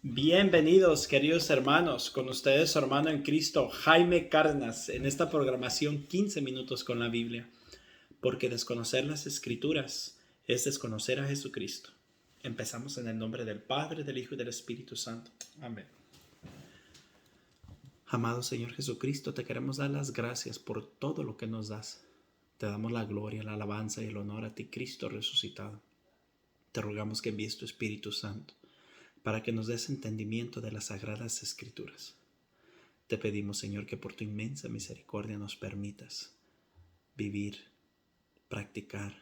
Bienvenidos, queridos hermanos, con ustedes su hermano en Cristo, Jaime Cárdenas, en esta programación 15 minutos con la Biblia, porque desconocer las Escrituras es desconocer a Jesucristo. Empezamos en el nombre del Padre, del Hijo y del Espíritu Santo. Amén. Amado Señor Jesucristo, te queremos dar las gracias por todo lo que nos das. Te damos la gloria, la alabanza y el honor a ti, Cristo resucitado. Te rogamos que envíes tu Espíritu Santo para que nos des entendimiento de las sagradas Escrituras. Te pedimos, Señor, que por tu inmensa misericordia nos permitas vivir, practicar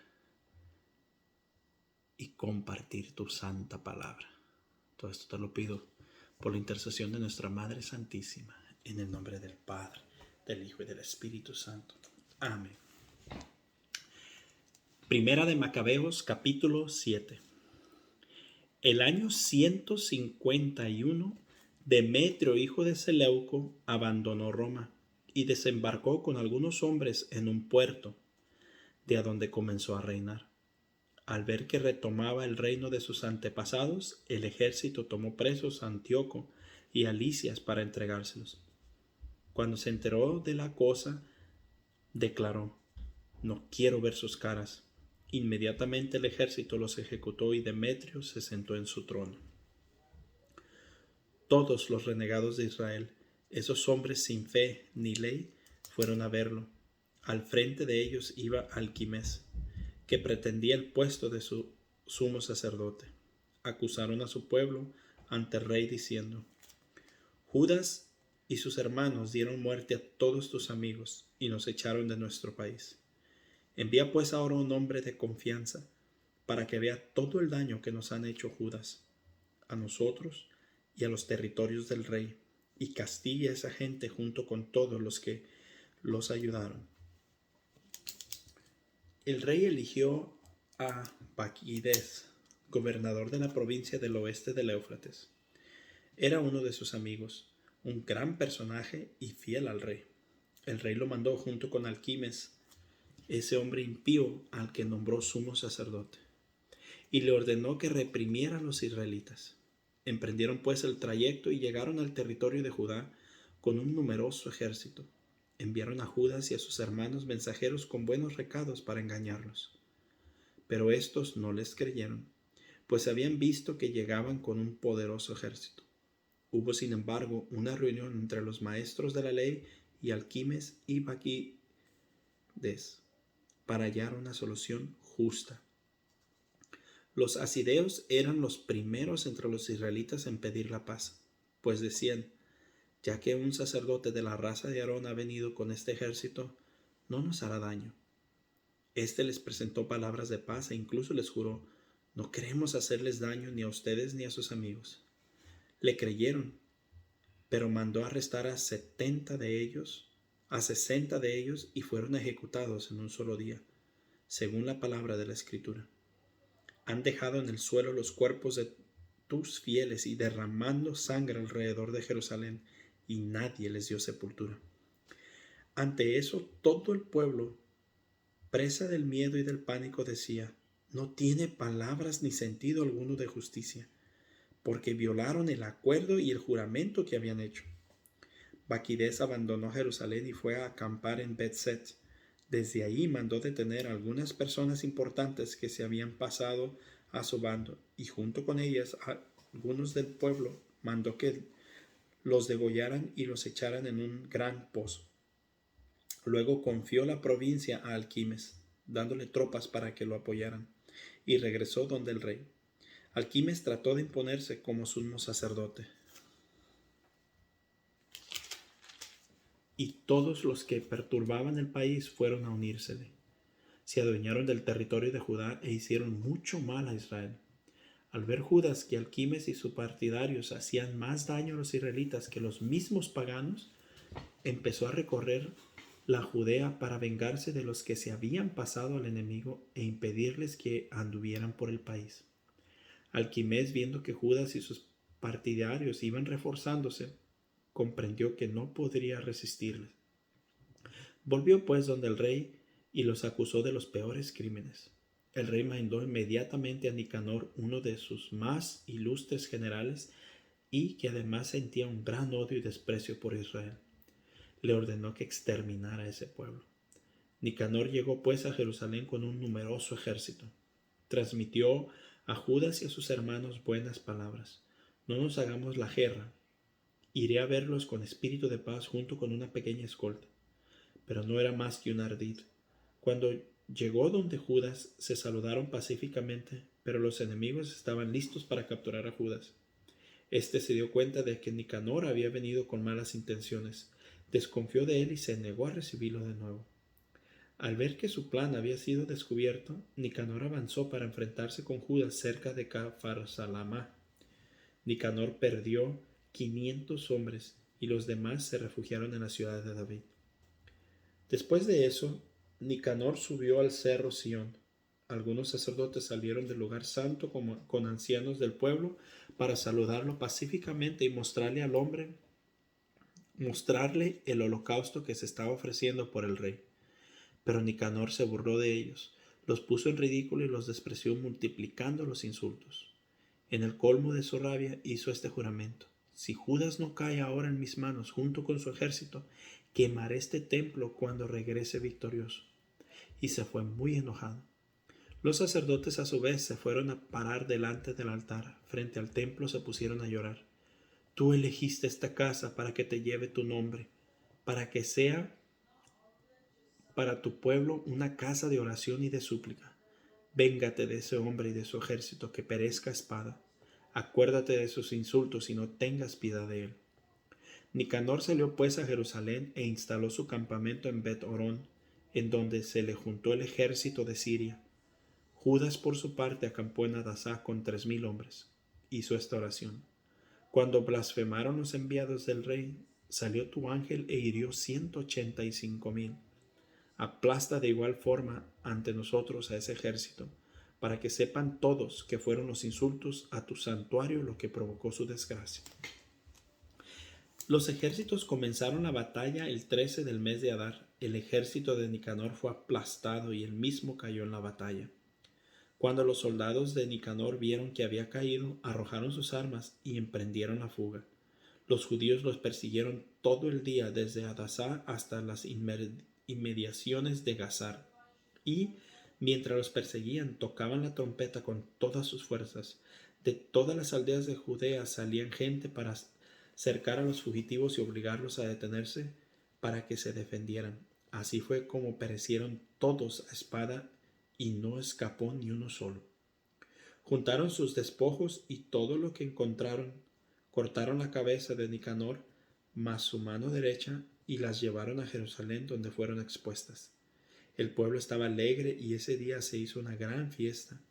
y compartir tu santa palabra. Todo esto te lo pido por la intercesión de nuestra Madre Santísima, en el nombre del Padre, del Hijo y del Espíritu Santo. Amén. Primera de Macabeos, capítulo 7. El año 151, Demetrio, hijo de Seleuco, abandonó Roma y desembarcó con algunos hombres en un puerto, de donde comenzó a reinar. Al ver que retomaba el reino de sus antepasados, el ejército tomó presos a Antíoco y a Lisias para entregárselos. Cuando se enteró de la cosa, declaró: "No quiero ver sus caras". Inmediatamente el ejército los ejecutó y Demetrio se sentó en su trono. Todos los renegados de Israel, esos hombres sin fe ni ley, fueron a verlo. Al frente de ellos iba Alquimes, que pretendía el puesto de su sumo sacerdote. Acusaron a su pueblo ante el rey diciendo: Judas y sus hermanos dieron muerte a todos tus amigos y nos echaron de nuestro país. Envía pues ahora un hombre de confianza para que vea todo el daño que nos han hecho Judas, a nosotros y a los territorios del rey, y castigue a esa gente junto con todos los que los ayudaron. El rey eligió a Baquides, gobernador de la provincia del oeste del Éufrates. Era uno de sus amigos, un gran personaje y fiel al rey. El rey lo mandó junto con Alquimes, ese hombre impío al que nombró sumo sacerdote, y le ordenó que reprimiera a los israelitas. Emprendieron pues el trayecto y llegaron al territorio de Judá con un numeroso ejército. Enviaron a Judas y a sus hermanos mensajeros con buenos recados para engañarlos. Pero estos no les creyeron, pues habían visto que llegaban con un poderoso ejército. Hubo, sin embargo, una reunión entre los maestros de la ley y Alquimes y Baquides para hallar una solución justa. Los asideos eran los primeros entre los israelitas en pedir la paz, pues decían: ya que un sacerdote de la raza de Aarón ha venido con este ejército, no nos hará daño. Este les presentó palabras de paz e incluso les juró: no queremos hacerles daño ni a ustedes ni a sus amigos. Le creyeron, pero mandó arrestar a 60 de ellos y fueron ejecutados en un solo día, según la palabra de la Escritura. Han dejado en el suelo los cuerpos de tus fieles y derramando sangre alrededor de Jerusalén, y nadie les dio sepultura. Ante eso, todo el pueblo, presa del miedo y del pánico, decía: no tiene palabras ni sentido alguno de justicia, porque violaron el acuerdo y el juramento que habían hecho. Baquides abandonó Jerusalén y fue a acampar en Bet-set. Desde ahí mandó detener a algunas personas importantes que se habían pasado a su bando, y junto con ellas a algunos del pueblo mandó que los degollaran y los echaran en un gran pozo. Luego confió la provincia a Alquimes, dándole tropas para que lo apoyaran, y regresó donde el rey. Alquimes trató de imponerse como sumo sacerdote, y todos los que perturbaban el país fueron a unírsele. Se adueñaron del territorio de Judá e hicieron mucho mal a Israel. Al ver Judas que Alquimes y sus partidarios hacían más daño a los israelitas que los mismos paganos, empezó a recorrer la Judea para vengarse de los que se habían pasado al enemigo e impedirles que anduvieran por el país. Alquimes, viendo que Judas y sus partidarios iban reforzándose, comprendió que no podría resistirles. Volvió pues donde el rey y los acusó de los peores crímenes. El rey mandó inmediatamente a Nicanor, uno de sus más ilustres generales, y que además sentía un gran odio y desprecio por Israel. Le ordenó que exterminara a ese pueblo. Nicanor llegó pues a Jerusalén con un numeroso ejército. Transmitió a Judas y a sus hermanos buenas palabras. No nos hagamos la guerra. Iré a verlos con espíritu de paz junto con una pequeña escolta. Pero no era más que un ardid. Cuando llegó donde Judas, se saludaron pacíficamente, pero los enemigos estaban listos para capturar a Judas. Este se dio cuenta de que Nicanor había venido con malas intenciones, desconfió de él y se negó a recibirlo de nuevo. Al ver que su plan había sido descubierto, Nicanor avanzó para enfrentarse con Judas cerca de Capharsalama. Nicanor perdió 500 hombres y los demás se refugiaron en la ciudad de David. Después de eso, Nicanor subió al cerro Sión. Algunos sacerdotes salieron del lugar santo con ancianos del pueblo para saludarlo pacíficamente y mostrarle el holocausto que se estaba ofreciendo por el rey. Pero Nicanor se burló de ellos, los puso en ridículo y los despreció multiplicando los insultos. En el colmo de su rabia hizo este juramento: si Judas no cae ahora en mis manos junto con su ejército, quemaré este templo cuando regrese victorioso. Y se fue muy enojado. Los sacerdotes a su vez se fueron a parar delante del altar. Frente al templo se pusieron a llorar. Tú elegiste esta casa para que te lleve tu nombre, para que sea para tu pueblo una casa de oración y de súplica. Véngate de ese hombre y de su ejército, que perezca a espada. Acuérdate de sus insultos y no tengas piedad de él. Nicanor salió pues a Jerusalén e instaló su campamento en Bet-Horón, en donde se le juntó el ejército de Siria. Judas por su parte acampó en Adasá con 3,000 hombres. Hizo esta oración: cuando blasfemaron los enviados del rey, salió tu ángel e hirió 185,000. Aplasta de igual forma ante nosotros a ese ejército, para que sepan todos que fueron los insultos a tu santuario lo que provocó su desgracia. Los ejércitos comenzaron la batalla el 13 del mes de Adar. El ejército de Nicanor fue aplastado y él mismo cayó en la batalla. Cuando los soldados de Nicanor vieron que había caído, arrojaron sus armas y emprendieron la fuga. Los judíos los persiguieron todo el día desde Adasá hasta las inmediaciones de Gazar, y mientras los perseguían tocaban la trompeta con todas sus fuerzas. De todas las aldeas de Judea salían gente para cercar a los fugitivos y obligarlos a detenerse para que se defendieran. Así fue como perecieron todos a espada y no escapó ni uno solo. Juntaron sus despojos y todo lo que encontraron, cortaron la cabeza de Nicanor más su mano derecha y las llevaron a Jerusalén, donde fueron expuestas. El pueblo estaba alegre y ese día se hizo una gran fiesta.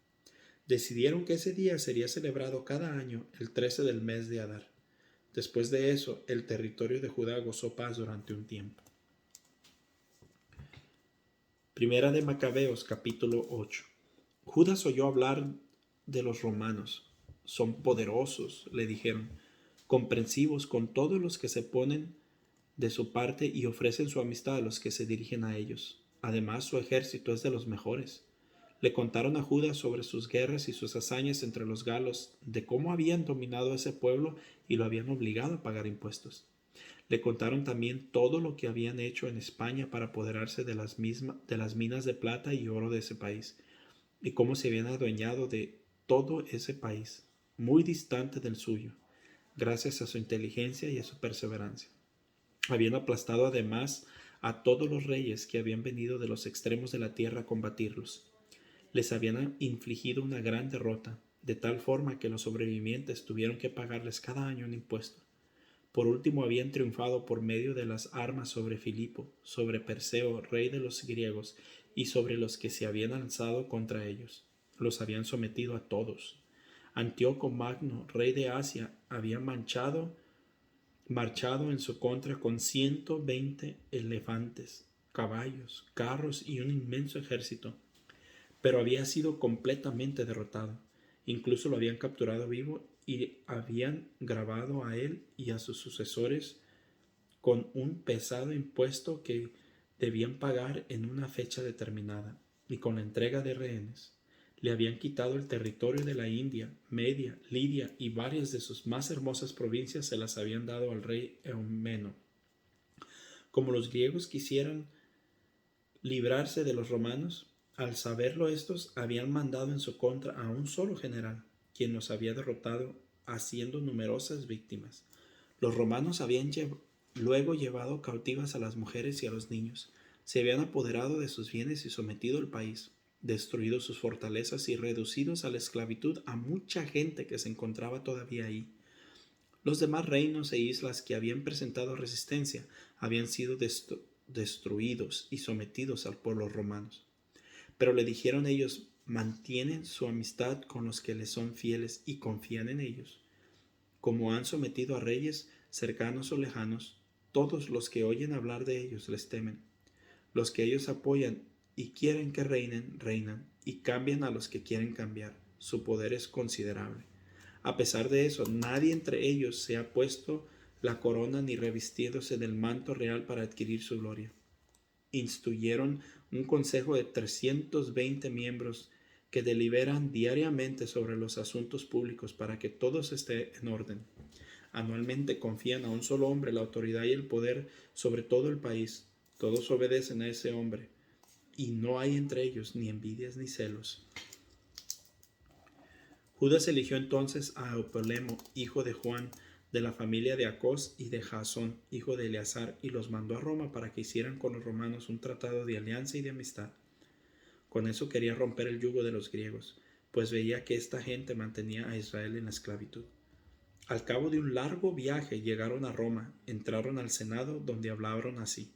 Decidieron que ese día sería celebrado cada año el 13 del mes de Adar. Después de eso, el territorio de Judá gozó paz durante un tiempo. Primera de Macabeos, capítulo 8. Judas oyó hablar de los romanos. Son poderosos, le dijeron, comprensivos con todos los que se ponen de su parte y ofrecen su amistad a los que se dirigen a ellos. Además, su ejército es de los mejores. Le contaron a Judas sobre sus guerras y sus hazañas entre los galos, de cómo habían dominado a ese pueblo y lo habían obligado a pagar impuestos. Le contaron también todo lo que habían hecho en España para apoderarse de las minas de plata y oro de ese país, y cómo se habían adueñado de todo ese país, muy distante del suyo, gracias a su inteligencia y a su perseverancia. Habían aplastado además a todos los reyes que habían venido de los extremos de la tierra a combatirlos. Les habían infligido una gran derrota, de tal forma que los sobrevivientes tuvieron que pagarles cada año un impuesto. Por último, habían triunfado por medio de las armas sobre Filipo, sobre Perseo, rey de los griegos, y sobre los que se habían alzado contra ellos. Los habían sometido a todos. Antíoco Magno, rey de Asia, había marchado en su contra con 120 elefantes, caballos, carros y un inmenso ejército, pero había sido completamente derrotado. Incluso lo habían capturado vivo y habían grabado a él y a sus sucesores con un pesado impuesto que debían pagar en una fecha determinada, y con la entrega de rehenes. Le habían quitado el territorio de la India, Media, Lidia y varias de sus más hermosas provincias se las habían dado al rey Eumeno. Como los griegos quisieran librarse de los romanos, al saberlo estos habían mandado en su contra a un solo general, quien los había derrotado haciendo numerosas víctimas. Los romanos habían luego llevado cautivas a las mujeres y a los niños, se habían apoderado de sus bienes y sometido el país, destruido sus fortalezas y reducidos a la esclavitud a mucha gente que se encontraba todavía ahí. Los demás reinos e islas que habían presentado resistencia habían sido destruidos y sometidos por los romanos. Pero le dijeron ellos: mantienen su amistad con los que les son fieles y confían en ellos. Como han sometido a reyes cercanos o lejanos, todos los que oyen hablar de ellos les temen. Los que ellos apoyan y quieren que reinen, reinan, y cambian a los que quieren cambiar. Su poder es considerable. A pesar de eso, nadie entre ellos se ha puesto la corona ni revistiéndose del manto real para adquirir su gloria. Instituyeron un consejo de 320 miembros que deliberan diariamente sobre los asuntos públicos para que todo esté en orden. Anualmente confían a un solo hombre la autoridad y el poder sobre todo el país. Todos obedecen a ese hombre, y no hay entre ellos ni envidias ni celos. Judas eligió entonces a Eupolemo, hijo de Juan, de la familia de Acós, y de Jasón, hijo de Eleazar, y los mandó a Roma para que hicieran con los romanos un tratado de alianza y de amistad. Con eso quería romper el yugo de los griegos, pues veía que esta gente mantenía a Israel en la esclavitud. Al cabo de un largo viaje llegaron a Roma, entraron al Senado, donde hablaron así: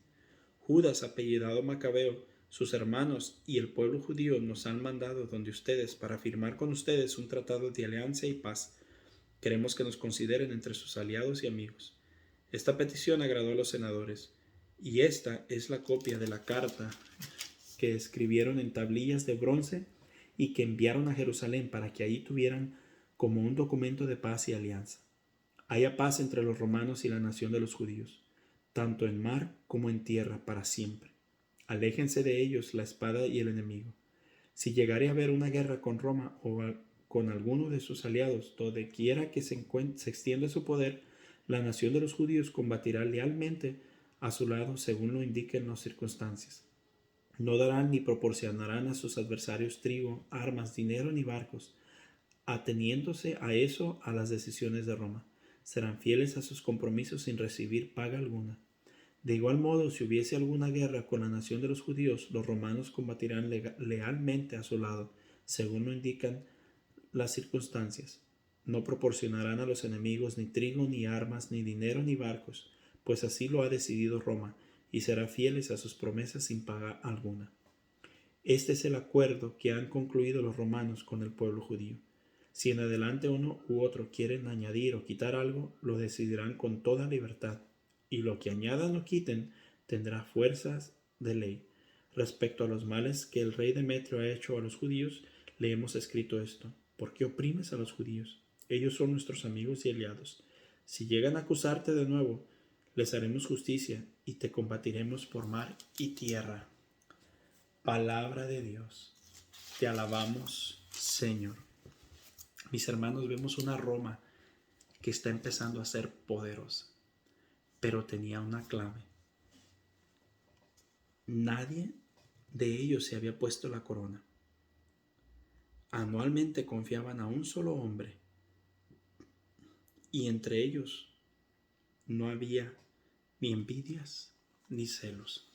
Judas, apellidado Macabeo, sus hermanos y el pueblo judío nos han mandado donde ustedes para firmar con ustedes un tratado de alianza y paz. Queremos que nos consideren entre sus aliados y amigos. Esta petición agradó a los senadores, y esta es la copia de la carta que escribieron en tablillas de bronce y que enviaron a Jerusalén para que allí tuvieran como un documento de paz y alianza. Haya paz entre los romanos y la nación de los judíos, tanto en mar como en tierra, para siempre. Aléjense de ellos la espada y el enemigo. Si llegare a haber una guerra con Roma o con alguno de sus aliados, donde quiera que se extienda su poder, la nación de los judíos combatirá lealmente a su lado según lo indiquen las circunstancias. No darán ni proporcionarán a sus adversarios trigo, armas, dinero ni barcos, ateniéndose a eso a las decisiones de Roma. Serán fieles a sus compromisos sin recibir paga alguna. De igual modo, si hubiese alguna guerra con la nación de los judíos, los romanos combatirán lealmente a su lado, según lo indican las circunstancias. No proporcionarán a los enemigos ni trigo, ni armas, ni dinero, ni barcos, pues así lo ha decidido Roma, y serán fieles a sus promesas sin paga alguna. Este es el acuerdo que han concluido los romanos con el pueblo judío. Si en adelante uno u otro quieren añadir o quitar algo, lo decidirán con toda libertad, y lo que añadan o quiten tendrá fuerzas de ley. Respecto a los males que el rey Demetrio ha hecho a los judíos, le hemos escrito esto: ¿por qué oprimes a los judíos? Ellos son nuestros amigos y aliados. Si llegan a acusarte de nuevo, les haremos justicia y te combatiremos por mar y tierra. Palabra de Dios. Te alabamos, Señor. Mis hermanos, vemos una Roma que está empezando a ser poderosa, pero tenía una clave. Nadie de ellos se había puesto la corona. Anualmente confiaban a un solo hombre, y entre ellos no había ni envidias ni celos.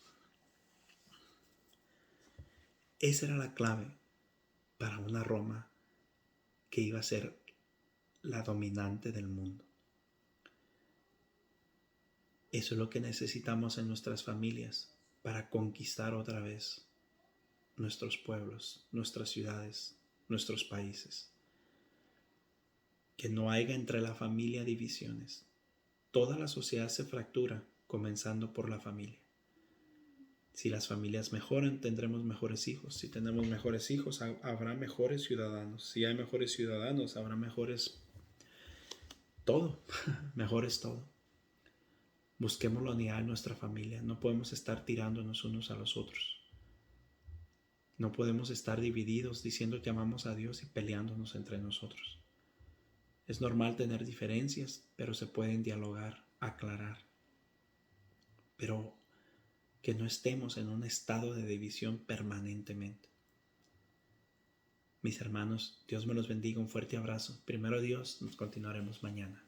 Esa era la clave para una Roma que iba a ser la dominante del mundo. Eso es lo que necesitamos en nuestras familias para conquistar otra vez nuestros pueblos, nuestras ciudades, nuestros países. Que no haya entre la familia divisiones. Toda la sociedad se fractura, comenzando por la familia. Si las familias mejoran, tendremos mejores hijos. Si tenemos mejores hijos, habrá mejores ciudadanos. Si hay mejores ciudadanos, habrá mejores todo, mejores todo. Busquemos la unidad en nuestra familia. No podemos estar tirándonos unos a los otros. No podemos estar divididos diciendo que amamos a Dios y peleándonos entre nosotros. Es normal tener diferencias, pero se pueden dialogar, aclarar. Pero que no estemos en un estado de división permanentemente. Mis hermanos, Dios me los bendiga. Un fuerte abrazo. Primero Dios, nos continuaremos mañana.